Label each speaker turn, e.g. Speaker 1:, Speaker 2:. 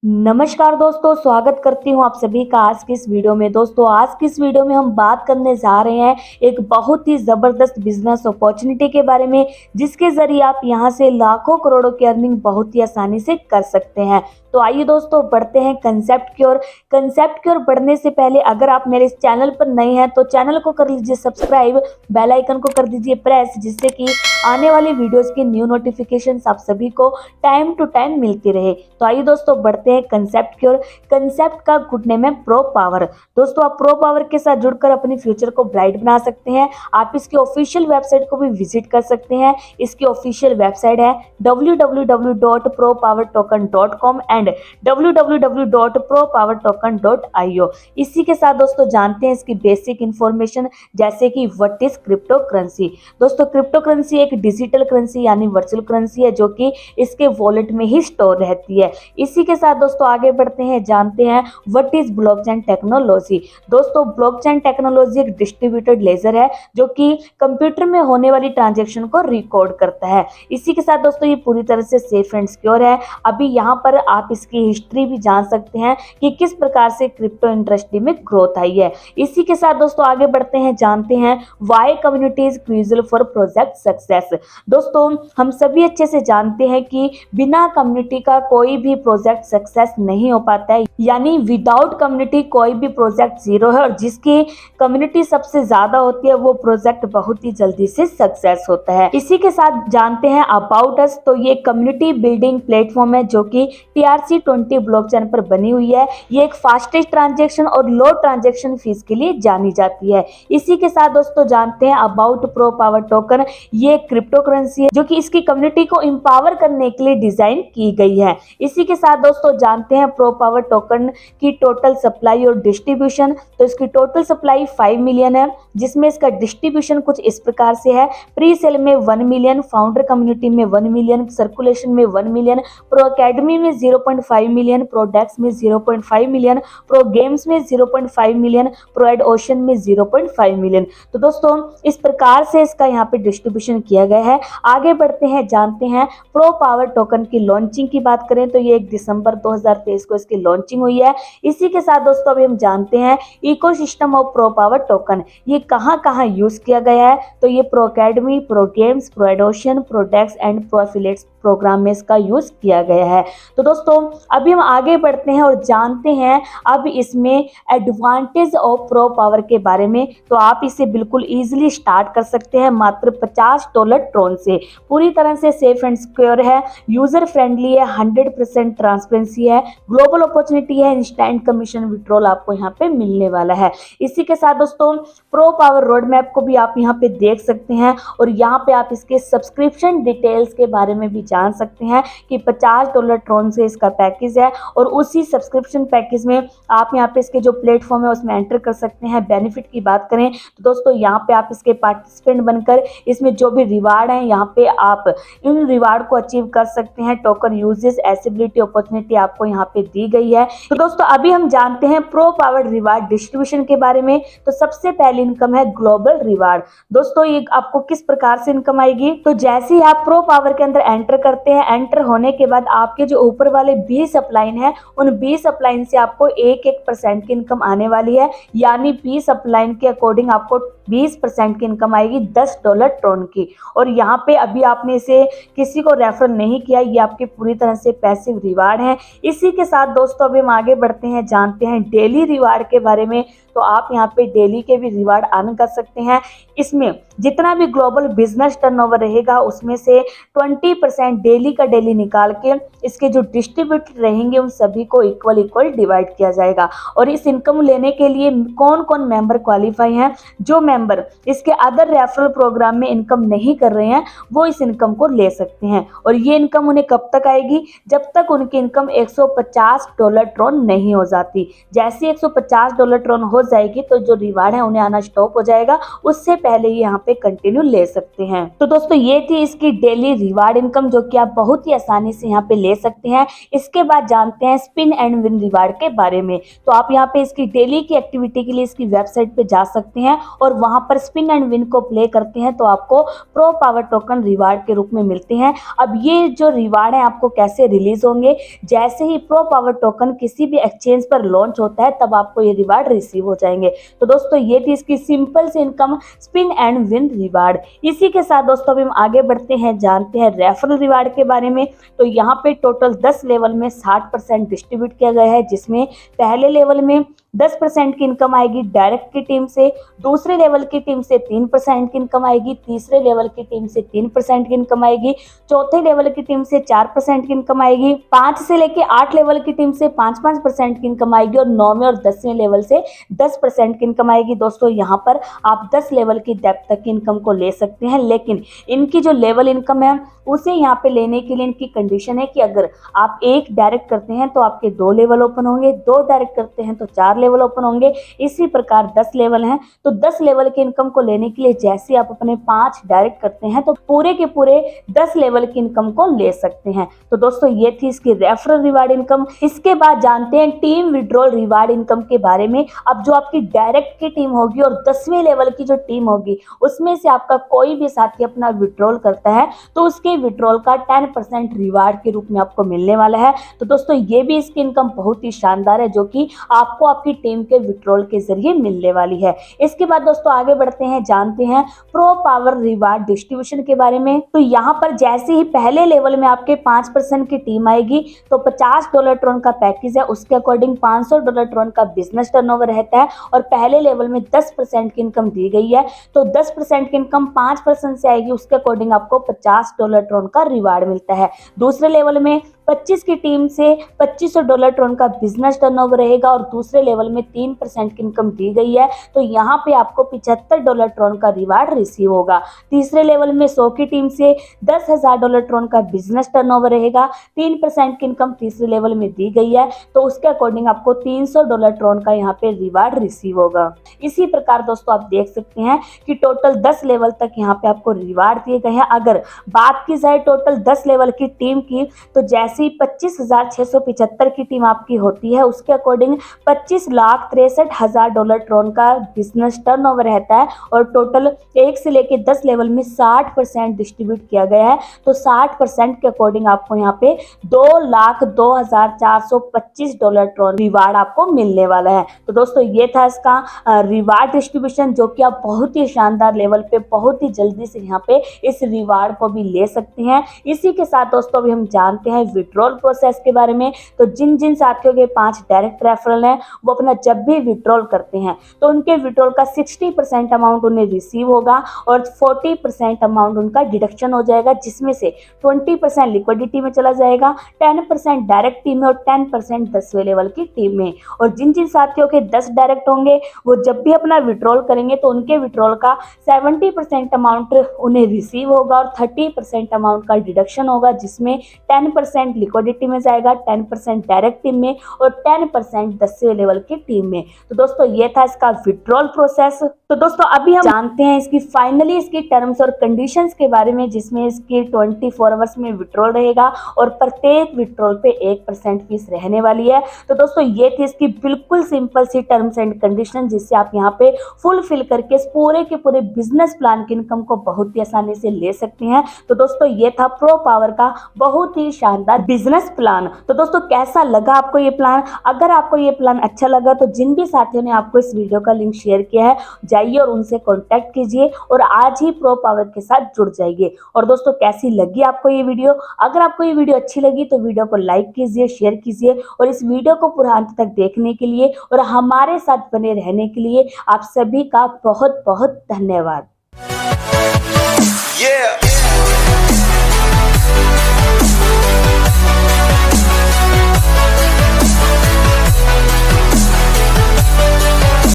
Speaker 1: नमस्कार दोस्तों, स्वागत करती हूँ आप सभी का आज की इस वीडियो में। दोस्तों, आज की इस वीडियो में हम बात करने जा रहे हैं एक बहुत ही ज़बरदस्त बिजनेस अपॉर्चुनिटी के बारे में, जिसके ज़रिए आप यहां से लाखों करोड़ों की अर्निंग बहुत ही आसानी से कर सकते हैं। तो आइए दोस्तों, बढ़ते हैं कंसेप्ट की ओर। कंसेप्ट की ओर बढ़ने से पहले अगर आप मेरे इस चैनल पर नए हैं तो चैनल को कर लीजिए सब्सक्राइब, बेल आइकन को कर दीजिए प्रेस, जिससे कि आने वाली वीडियोस की न्यू नोटिफिकेशंस आप सभी को टाइम टू टाइम मिलती रहे। तो आइए दोस्तों, बढ़ते हैं कंसेप्ट की ओर। कंसेप्ट का गुड नेम है प्रो पावर। दोस्तों, आप प्रो पावर के साथ जुड़कर अपने फ्यूचर को ब्राइट बना सकते हैं। आप इसकी ऑफिशियल वेबसाइट को भी विजिट कर सकते हैं। इसकी ऑफिशियल वेबसाइट है www.propowertoken.com एंड www.propowertoken.io। इसी के साथ दोस्तों जानते हैं इसकी बेसिक इंफॉर्मेशन, जैसे कि व्हाट इज क्रिप्टो करेंसी। दोस्तों, क्रिप्टो करेंसी एक डिजिटल करेंसी यानी वर्चुअल करेंसी है, जो कि इसके वॉलेट में ही स्टोर रहती है। इसी के साथ दोस्तों आगे बढ़ते हैं, जानते हैं व्हाट इज ब्लॉकचेन टेक्नोलॉजी। दोस्तों, ब्लॉकचेन टेक्नोलॉजी एक डिस्ट्रीब्यूटेड लेजर है, जो कि कंप्यूटर में होने वाली ट्रांजैक्शन को रिकॉर्ड करता है। इसी के साथ दोस्तों ये पूरी तरह से सेफ एंड सिक्योर है। अभी यहाँ पर आप इसकी हिस्ट्री भी जान सकते हैं कि किस प्रकार से क्रिप्टो इंडस्ट्री में ग्रोथ आई है। इसी के साथ दोस्तों आगे बढ़ते हैं, जानते हैं why community is crucial for project success. दोस्तों, हम सभी अच्छे से जानते हैं कि बिना कम्युनिटी का कोई भी प्रोजेक्ट सक्सेस नहीं हो पाता है, यानी विदाउट कम्युनिटी कोई भी प्रोजेक्ट जीरो है, और जिसकी कम्युनिटी सबसे ज्यादा होती है वो प्रोजेक्ट बहुत ही जल्दी से सक्सेस होता है। इसी के साथ जानते हैं अबाउट अस। तो ये कम्युनिटी बिल्डिंग प्लेटफॉर्म है, जो कि TRC20 ब्लॉकचेन पर बनी हुई है। ये एक फास्टेस्ट ट्रांजेक्शन और लो ट्रांजेक्शन फीस के लिए जानी जाती है। इसी के साथ दोस्तों जानते हैं अबाउट प्रो पावर टोकन। ये क्रिप्टो करेंसी है, जो कि इसकी कम्युनिटी को एम्पावर करने के लिए डिजाइन की गई है। इसी के साथ दोस्तों जानते हैं प्रो पावर टोकन की टोटल सप्लाई और डिस्ट्रीब्यूशन। तो इसकी टोटल सप्लाई 5 मिलियन है, जिसमें इसका डिस्ट्रीब्यूशन कुछ इस प्रकार से है। प्री सेल में 1 मिलियन, फाउंडर कम्युनिटी में 1 मिलियन, सर्कुलेशन में 1 मिलियन, प्रो अकेडमी में 0.5 मिलियन, प्रो डेक्स में 0.5 मिलियन, प्रो गेम्स में 0.5 मिलियन, प्रो एड ओशन में 0.5 मिलियन। तो दोस्तों इस प्रकार से इसका यहाँ पे डिस्ट्रीब्यूशन किया गया है। आगे बढ़ते हैं, जानते हैं प्रो पावर टोकन की लॉन्चिंग की बात करें तो ये 1 दिसंबर 2023 को इसकी लॉन्चिंग हुई है। इसी के साथ दोस्तों अभी हम जानते हैं ecosystem of pro power token, ये कहाँ कहाँ यूज किया गया है। तो ये pro academy, pro games, pro ad ocean, pro dex and pro affiliates programme में इसका यूज किया गया है। तो दोस्तों अभी हम आगे बढ़ते हैं और जानते हैं अब इसमें एडवांटेज ऑफ प्रो पावर के बारे में। तो आप इसे बिल्कुल इजीली स्टार्ट कर सकते हैं मात्र $50 ट्रोन से। पूरी तरह से सेफ एंड सिक्योर है, यूजर फ्रेंडली है, 100% ट्रांसपेरेंसी है, ग्लोबल अपॉर्चुनिटी है, इंस्टेंट कमीशन विड्रॉल आपको यहाँ पे मिलने वाला है। इसी के साथ दोस्तों प्रो पावर रोड मैप को भी आप यहाँ पे देख सकते हैं, और यहाँ पे आप इसके सब्सक्रिप्शन डिटेल्स के बारे में भी जान सकते हैं कि $50 ट्रोन से इसका पैकेज है, और उसी सब्सक्रिप्शन पैकेज में आप यहाँ पे इसके जो प्लेटफॉर्म है उसमें एंटर कर सकते हैं। बेनिफिट की बात करें तो दोस्तों यहाँ पे आप इसके पार्टिसिपेंट बनकर इसमें जो भी रिवार्ड है यहाँ पे आप इन रिवार्ड को अचीव कर सकते हैं। टोकन यूजेस, एसिबिलिटी, अपॉर्चुनिटी आपको यहाँ पे दी गई है। तो दोस्तों अभी हम जानते हैं प्रो पावर रिवार्ड डिस्ट्रीब्यूशन के बारे में। तो सबसे पहली इनकम है ग्लोबल रिवार्ड। दोस्तों ये आपको किस प्रकार से इनकम आएगी, तो जैसे ही आप प्रो पावर के अंदर एंटर करते हैं, एंटर होने के बाद आपके जो ऊपर वाले 20 अपलाइन है, उन 20 अपलाइन से आपको 1% की इनकम आने वाली है, यानी 20 अपलाइन के अकॉर्डिंग आपको 20% की इनकम आएगी $10 ट्रोन की। और यहाँ पे अभी आपने इसे किसी को रेफर नहीं किया, ये आपके पूरी तरह से पैसिव रिवार्ड है। इसी के साथ दोस्तों अभी हम आगे बढ़ते हैं, जानते हैं डेली रिवार्ड के बारे में। तो आप यहाँ पे डेली के भी रिवार्ड अर्न कर सकते हैं। इसमें जितना भी ग्लोबल बिजनेस टर्नओवर रहेगा उसमें से 20% डेली का डेली निकाल के इसके जो डिस्ट्रीब्यूटर रहेंगे उन सभी को इक्वल डिवाइड किया जाएगा। और इस इनकम लेने के लिए कौन कौन मेंबर क्वालिफाई हैं, जो मेंबर इसके अदर रेफरल प्रोग्राम में इनकम नहीं कर रहे हैं वो इस इनकम को ले सकते हैं। और ये इनकम उन्हें कब तक आएगी, जब तक उनकी इनकम $150 ट्रोन नहीं हो जाती। जैसे $150 ट्रोन हो जाएगी तो जो रिवार्ड है उन्हें आना स्टॉप हो जाएगा, उससे पहले ही यहाँ पे कंटिन्यू ले सकते हैं। तो दोस्तों ये थी इसकी डेली रिवार्ड इनकम, जो कि आप बहुत ही आसानी से यहाँ पे ले सकते हैं। इसके बाद जानते हैं स्पिन एंड विन रिवार्ड के बारे में। तो आप यहाँ पे इसकी डेली की एक्टिविटी के लिए इसकी वेबसाइट पे जा सकते हैं और वहां पर स्पिन एंड विन को प्ले करते हैं तो आपको प्रो पावर टोकन रिवार्ड के रूप में मिलते हैं। अब ये जो रिवार्ड है आपको कैसे रिलीज होंगे, जैसे ही प्रो पावर टोकन किसी भी एक्सचेंज पर लॉन्च होता है तब आपको ये रिवार्ड रिसीव हो जाएंगे। तो दोस्तों ये थी इसकी सिंपल सी income spin and win reward. इसी के साथ दोस्तों हम आगे बढ़ते हैं, जानते हैं रेफरल रिवार्ड के बारे में। तो यहाँ पे टोटल 10 लेवल में 60% डिस्ट्रीब्यूट किया गया है, जिसमें पहले लेवल में 10% की इनकम आएगी डायरेक्ट की टीम से, दूसरे लेवल की टीम से 3% की इनकम आएगी, तीसरे लेवल की टीम से 3% की इनकम आएगी, चौथे लेवल की टीम से 4% की इनकम आएगी, 5 से लेके 8 लेवल की टीम से 5% की इनकम आएगी और 9वें और 10वें लेवल से 10% की इनकम आएगी। दोस्तों यहाँ पर आप 10 लेवल की डेप्थ तक की इनकम को ले सकते हैं, लेकिन इनकी जो लेवल इनकम है उसे यहाँ पे लेने के लिए इनकी कंडीशन है कि अगर आप 1 डायरेक्ट करते हैं तो आपके 2 लेवल ओपन होंगे, 2 डायरेक्ट करते हैं तो 4 लेवल ओपन होंगे। इसी प्रकार 10 लेवल हैं तो 10 लेवल की इनकम को लेने के लिए जैसे आप अपने 5 डायरेक्ट करते हैं तो पूरे के पूरे 10 लेवल की इनकम को ले सकते हैं। तो दोस्तों ये थी इसकी रेफरल रिवार्ड इनकम। इसके बाद जानते हैं टीम विड्रॉल रिवार्ड इनकम के बारे में। अब जो आपकी डायरेक्ट की टीम होगी और 10वें लेवल की जो टीम होगी उसमें से आपका कोई भी साथी अपना विड्रॉल करता है तो उसके विड्रॉल का 10% रिवार्ड के रूप में आपको मिलने वाला है। तो दोस्तों ये भी इसकी इनकम बहुत ही शानदार है जो कि आपको आपकी टीम के विड्रॉल के जरिए मिलने वाली है। इसके बाद दोस्तों आगे बढ़ते हैं, जानते हैं प्रो पावर रिवार्ड डिस्ट्रीब्यूशन के बारे में। तो यहाँ पर जैसे ही पहले लेवल में आपके 5% की टीम आएगी तो $50 ट्रोन का पैकेज है, उसके अकॉर्डिंग $500 ट्रोन का बिजनेस टर्नओवर रहता है और पहले लेवल में 10% की इनकम दी गई है। तो 10% की इनकम 5% से आएगी, उसके अकॉर्डिंग आपको $50 ट्रोन का रिवार्ड मिलता है। दूसरे लेवल में 25 की टीम से $2500 ट्रोन का बिजनेस टर्नओवर रहेगा और दूसरे लेवल में 3% की इनकम दी गई है तो यहाँ पे आपको $75 ट्रोन का रिवार्ड रिसीव होगा। तीसरे लेवल में 100 की टीम से $10,000 ट्रोन का बिजनेस टर्नओवर रहेगा, 3% की इनकम तीसरे लेवल में दी गई है तो उसके अकॉर्डिंग आपको $300 ट्रोन का यहाँ पे रिवार्ड रिसीव होगा। इसी प्रकार दोस्तों आप देख सकते हैं कि टोटल 10 लेवल तक यहाँ पे आपको रिवार्ड दिए गए हैं। अगर बात की जाए टोटल 10 लेवल की टीम की तो जैसे 25,675 की टीम आपकी होती है उसके अकॉर्डिंग $25,63,000 ट्रोन का बिजनेस टर्नओवर रहता है और टोटल 1 से लेके 10 लेवल में 60% डिस्ट्रीब्यूट किया गया है। तो 60% के अकॉर्डिंग आपको यहाँ पे $2,02,425 ट्रोन रिवार्ड आपको मिलने वाला है। तो दोस्तों ये था इसका रिवार्ड डिस्ट्रीब्यूशन जो कि आप बहुत ही शानदार लेवल पे बहुत ही जल्दी से यहाँ पे इस रिवार्ड को भी ले सकते हैं। इसी के साथ दोस्तों अभी हम जानते हैं विड्रॉल प्रोसेस के बारे में। तो जिन जिन साथियों के 5 डायरेक्ट रेफरल हैं वो अपना जब भी विड्रॉल करते हैं तो उनके विड्रॉल का 60% अमाउंट उन्हें रिसीव होगा और 40% अमाउंट उनका डिडक्शन हो जाएगा, जिसमें से 20% लिक्विडिटी में चला जाएगा, 10% डायरेक्ट टीम में और 10% 10वें लेवल की टीम में। और जिन जिन साथियों के 10 डायरेक्ट होंगे वो जब भी अपना विड्रॉल करेंगे तो उनके विड्रॉल का 70% अमाउंट उन्हें रिसीव होगा और 30% अमाउंट का डिडक्शन होगा, जिसमें 10% लिक्विडिटी में जाएगा, 10% डायरेक्ट टीम में और 10% 10वें लेवल की टीम में। तो दोस्तों ये था इसका विड्रॉल प्रोसेस। तो दोस्तों अभी हम जानते हैं इसकी फाइनली इसकी टर्म्स और कंडीशंस के बारे में, जिसमें इसकी 24 आवर्स में विड्रॉल रहेगा और प्रत्येक विड्रॉल पे 1% फीस रहने वाली है। तो दोस्तों ये थी इसकी बिल्कुल सिंपल सी टर्म्स एंड कंडीशन जिससे आप यहाँ पे फुलफिल करके इस पूरे के पूरे बिजनेस प्लान की इनकम को बहुत ही आसानी से ले सकते हैं। तो दोस्तों ये था प्रो पावर का बहुत ही शानदार बिजनेस प्लान। तो दोस्तों कैसा लगा आपको ये प्लान? अगर आपको ये प्लान अच्छा लगा तो जिन भी साथियों ने आपको इस वीडियो का लिंक शेयर किया है जाइए और उनसे कांटेक्ट कीजिए और आज ही प्रो पावर के साथ जुड़ जाइए। और दोस्तों कैसी लगी आपको ये वीडियो? अगर आपको ये वीडियो अच्छी लगी तो वीडियो को लाइक कीजिए, शेयर कीजिए और इस वीडियो को पूरा अंत तक देखने के लिए और हमारे साथ बने रहने के लिए आप सभी का बहुत बहुत धन्यवाद।